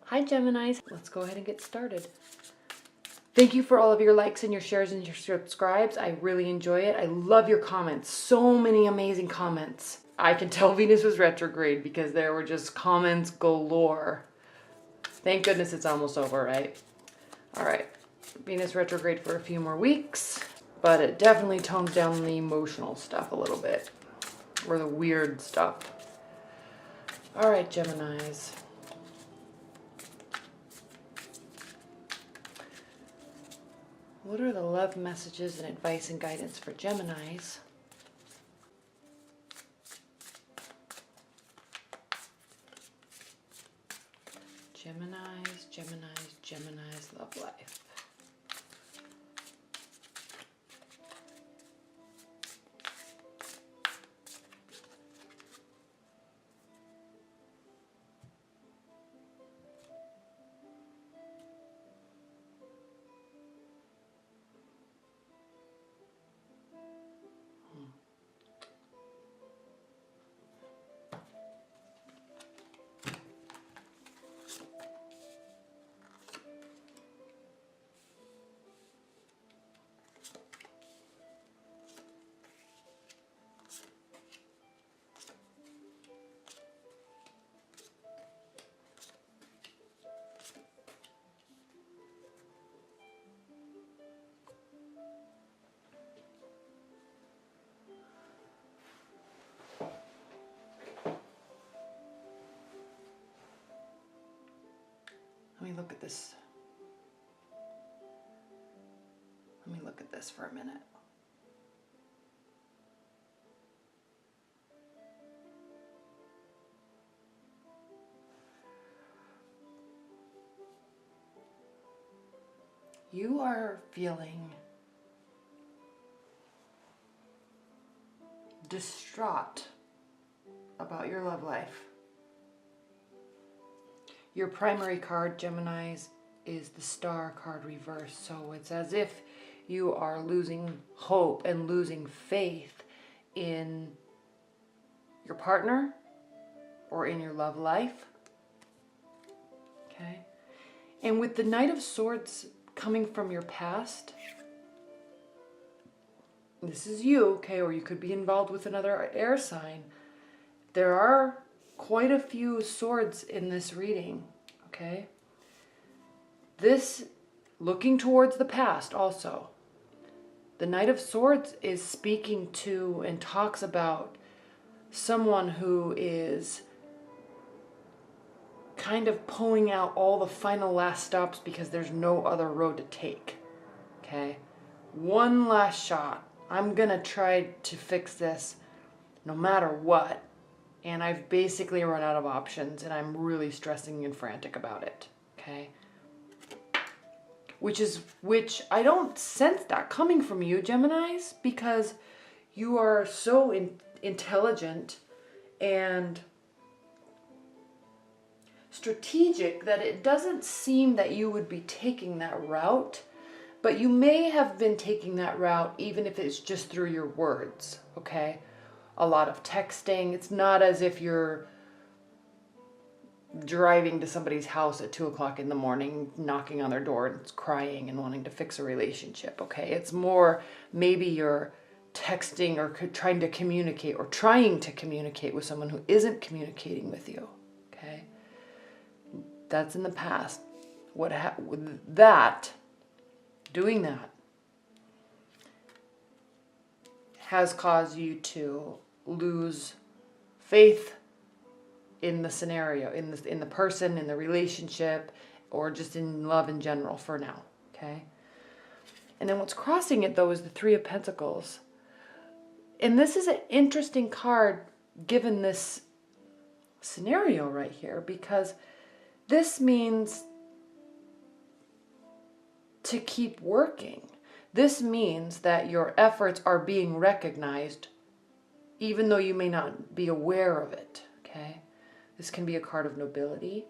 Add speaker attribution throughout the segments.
Speaker 1: Hi Geminis, let's go ahead and get started. Thank you for all of your likes and your shares and your subscribes. I really enjoy it. I love your comments. So many amazing comments. I can tell Venus was retrograde because there were just comments galore. Thank goodness it's almost over, right? All right, Venus retrograde for a few more weeks, but it definitely tones down the emotional stuff a little bit, or the weird stuff. All right, Geminis. What are the love messages and advice and guidance for Geminis? Geminis, Geminis, Geminis, love life. Let me look at this. Let me look at this for a minute. You are feeling distraught about your love life. Your primary card, Geminis, is the Star card reversed. So it's as if you are losing hope and losing faith in your partner or in your love life. Okay? And with the Knight of Swords coming from your past, this is you, okay, or you could be involved with another air sign. There are quite a few swords in this reading, okay? This, looking towards the past also. The Knight of Swords is speaking to and talks about someone who is kind of pulling out all the final last stops because there's no other road to take, okay? One last shot. I'm gonna try to fix this no matter what. And I've basically run out of options and I'm really stressing and frantic about it, okay? Which I don't sense that coming from you, Geminis, because you are so intelligent and strategic that it doesn't seem that you would be taking that route, but you may have been taking that route even if it's just through your words, okay? A lot of texting. It's not as if you're driving to somebody's house at 2 o'clock in the morning, knocking on their door and crying and wanting to fix a relationship, okay? It's more maybe you're texting or trying to communicate with someone who isn't communicating with you, okay? That's in the past. Doing that has caused you to lose faith in the scenario, in the person, in the relationship, or just in love in general for now, okay? And then what's crossing it, though, is the Three of Pentacles. And this is an interesting card given this scenario right here, because this means to keep working. This means that your efforts are being recognized even though you may not be aware of it, okay? This can be a card of nobility.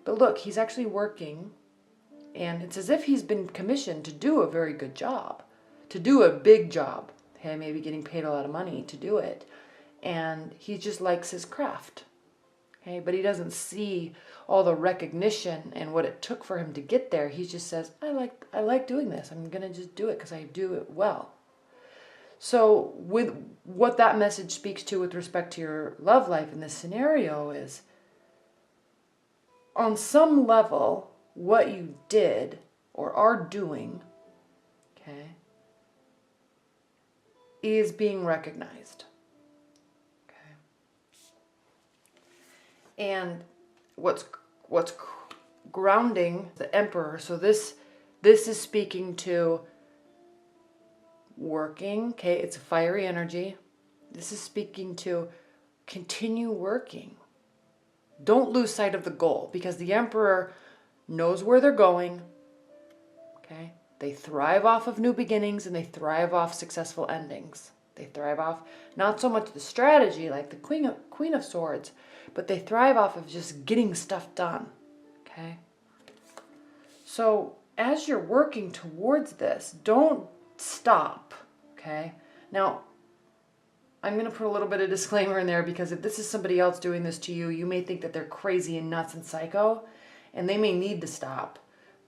Speaker 1: But look, he's actually working, and it's as if he's been commissioned to do a very good job, to do a big job, okay? Maybe getting paid a lot of money to do it. And he just likes his craft. Okay, but he doesn't see all the recognition and what it took for him to get there. He just says, I like doing this. I'm going to just do it because I do it well. So with what that message speaks to with respect to your love life in this scenario is, on some level, what you did or are doing, okay, is being recognized. Okay. And what's grounding the Emperor, so this is speaking to working, okay, it's a fiery energy. This is speaking to continue working. Don't lose sight of the goal, because the Emperor knows where they're going, okay? They thrive off of new beginnings and they thrive off successful endings. They thrive off not so much the strategy like the Queen of Swords, but they thrive off of just getting stuff done, okay? So as you're working towards this, don't stop, okay? Now, I'm going to put a little bit of disclaimer in there, because if this is somebody else doing this to you, you may think that they're crazy and nuts and psycho, and they may need to stop,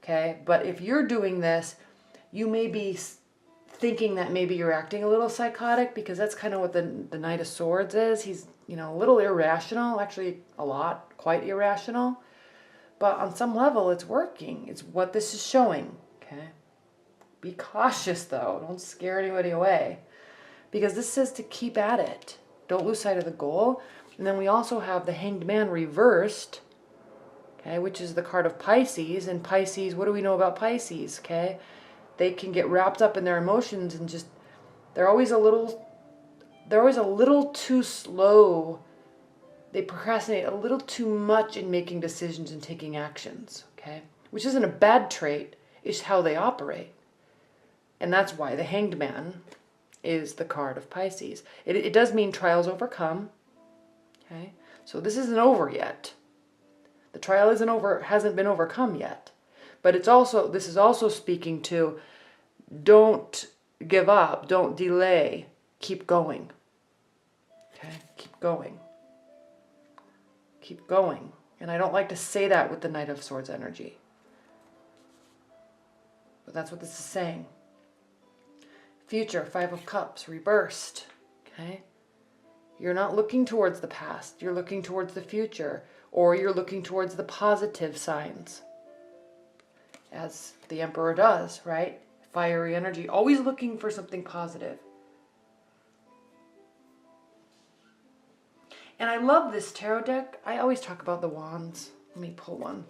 Speaker 1: okay? But if you're doing this, you may be thinking that maybe you're acting a little psychotic, because that's kind of what the Knight of Swords is. He's, you know, a little irrational, actually a lot, quite irrational. But on some level, it's working. It's what this is showing, okay? Be cautious, though. Don't scare anybody away, because this says to keep at it. Don't lose sight of the goal. And then we also have the Hanged Man reversed, okay, which is the card of Pisces. And Pisces, what do we know about Pisces, okay? They can get wrapped up in their emotions and just, they're always a little too slow. They procrastinate a little too much in making decisions and taking actions, okay? Which isn't a bad trait, it's how they operate. And that's why the Hanged Man is the card of Pisces. It does mean trials overcome, okay? So this isn't over yet. The trial isn't over, hasn't been overcome yet. But it's also, this is also speaking to, don't give up, don't delay, keep going. Okay, keep going. Keep going. And I don't like to say that with the Knight of Swords energy, but that's what this is saying. Future, Five of Cups, reversed. Okay? You're not looking towards the past. You're looking towards the future. Or you're looking towards the positive signs. As the Emperor does, right? Fiery energy. Always looking for something positive. And I love this tarot deck. I always talk about the wands. Let me pull one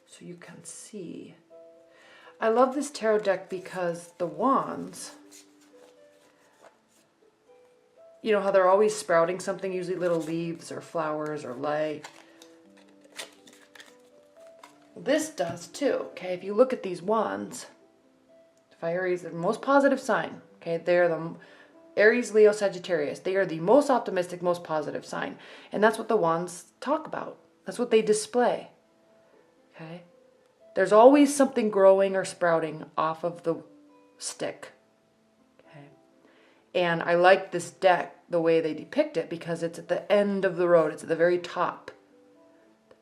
Speaker 1: so you can see. I love this tarot deck because the wands, you know how they're always sprouting something, usually little leaves or flowers or light. This does too, okay? If you look at these wands, Fire is the most positive sign, okay? They're the Aries, Leo, Sagittarius. They are the most optimistic, most positive sign. And that's what the wands talk about. That's what they display, okay? There's always something growing or sprouting off of the stick. Okay. And I like this deck, the way they depict it, because it's at the end of the road. It's at the very top.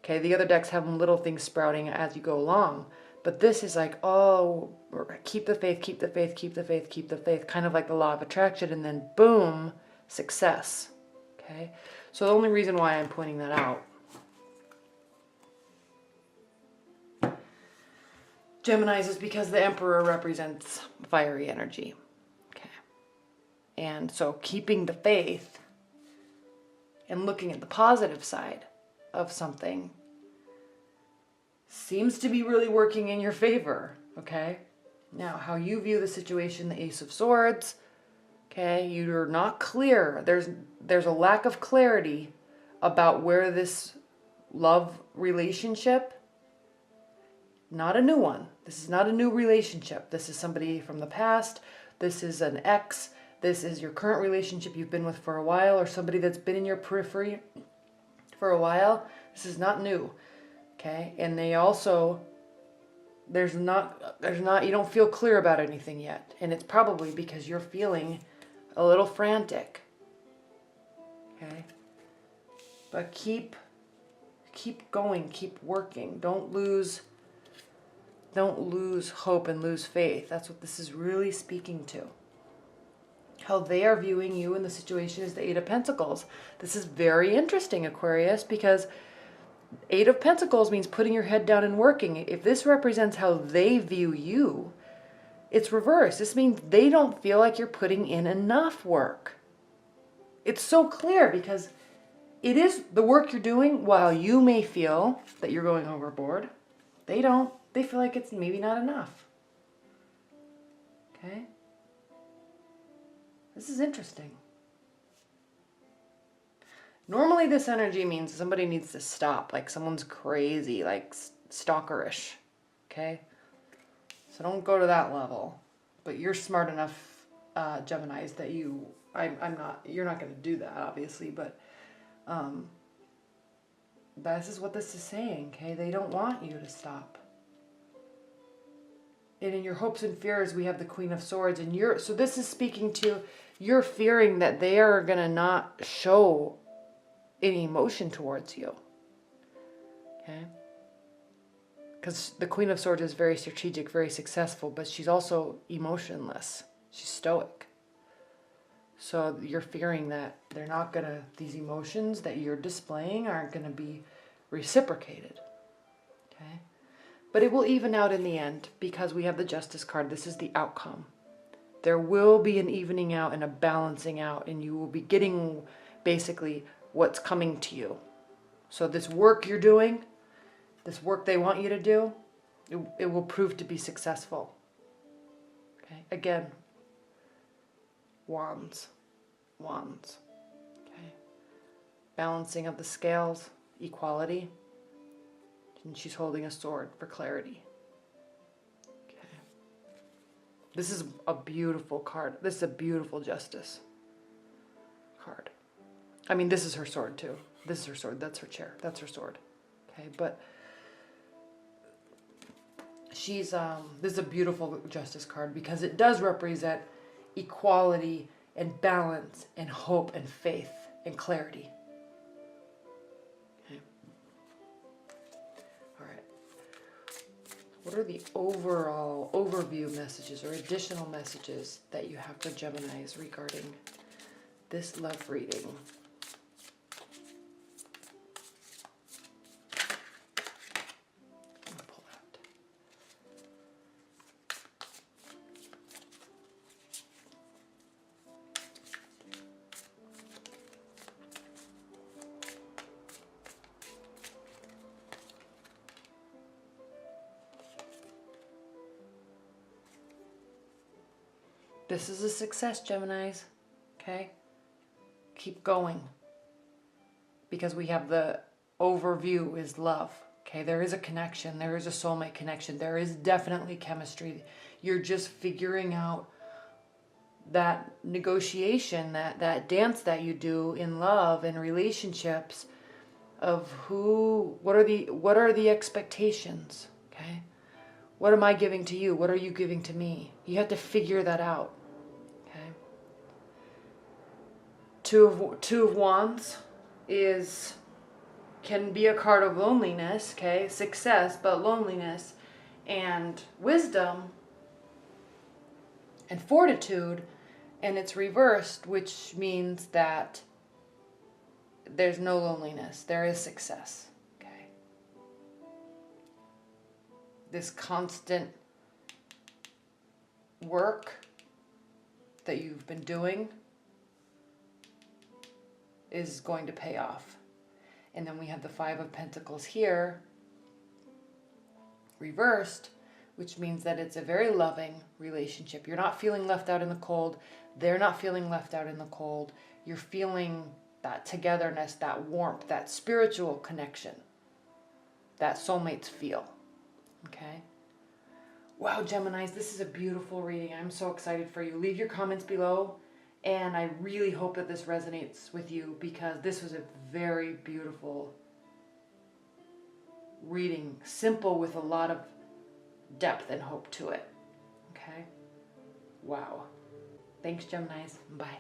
Speaker 1: Okay, the other decks have little things sprouting as you go along. But this is like, oh, keep the faith, keep the faith, keep the faith, keep the faith. Kind of like the law of attraction, and then boom, success. Okay, so the only reason why I'm pointing that out, Geminis, is because the Emperor represents fiery energy. Okay. And so keeping the faith and looking at the positive side of something seems to be really working in your favor. Okay. Now, how you view the situation, the Ace of Swords, okay, you're not clear. There's a lack of clarity about where this love relationship, not a new one. This is not a new relationship. This is somebody from the past. This is an ex. This is your current relationship you've been with for a while, or somebody that's been in your periphery for a while. This is not new. Okay? And they also, you don't feel clear about anything yet. And it's probably because you're feeling a little frantic. Okay? But keep going, keep working. Don't lose hope and lose faith. That's what this is really speaking to. How they are viewing you in the situation is the Eight of Pentacles. This is very interesting, Aquarius, because Eight of Pentacles means putting your head down and working. If this represents how they view you, it's reversed. This means they don't feel like you're putting in enough work. It's so clear because it is the work you're doing. While you may feel that you're going overboard, they don't. They feel like it's maybe not enough. Okay? This is interesting. Normally this energy means somebody needs to stop, like someone's crazy, like stalkerish. Okay? So don't go to that level. But you're smart enough, Geminis, that I'm not, you're not going to do that, obviously, but this is what this is saying, okay? They don't want you to stop. And in your hopes and fears, we have the Queen of Swords, and so this is speaking to you're fearing that they are going to not show any emotion towards you. Okay? Because the Queen of Swords is very strategic, very successful, but she's also emotionless. She's stoic. So you're fearing that they're not going to, these emotions that you're displaying aren't going to be reciprocated. Okay? But it will even out in the end because we have the Justice card. This is the outcome. There will be an evening out and a balancing out, and you will be getting basically what's coming to you. So this work you're doing, this work they want you to do, it will prove to be successful. Okay? Again, Wands. Wands. Okay? Balancing of the scales, equality. And she's holding a sword for clarity. Okay. This is a beautiful card. This is a beautiful Justice card. I mean, this is her sword too. This is her sword. That's her chair. That's her sword. Okay, but she's this is a beautiful Justice card because it does represent equality and balance and hope and faith and clarity. Okay. All right. What are the overall overview messages or additional messages that you have for Geminis regarding this love reading? This is a success, Geminis, okay? Keep going. Because we have the overview is love, okay? There is a connection. There is a soulmate connection. There is definitely chemistry. You're just figuring out that negotiation, that dance that you do in love and relationships of what are the expectations, okay? What am I giving to you? What are you giving to me? You have to figure that out. Okay. Two of Wands can be a card of loneliness, okay? Success, but loneliness, and wisdom and fortitude, and it's reversed, which means that there's no loneliness. There is success. This constant work that you've been doing is going to pay off. And then we have the Five of Pentacles here, reversed, which means that it's a very loving relationship. You're not feeling left out in the cold. They're not feeling left out in the cold. You're feeling that togetherness, that warmth, that spiritual connection that soulmates feel. Okay. Wow, Geminis, this is a beautiful reading. I'm so excited for you. Leave your comments below, and I really hope that this resonates with you because this was a very beautiful reading. Simple with a lot of depth and hope to it. Okay. Wow. Thanks, Geminis. Bye.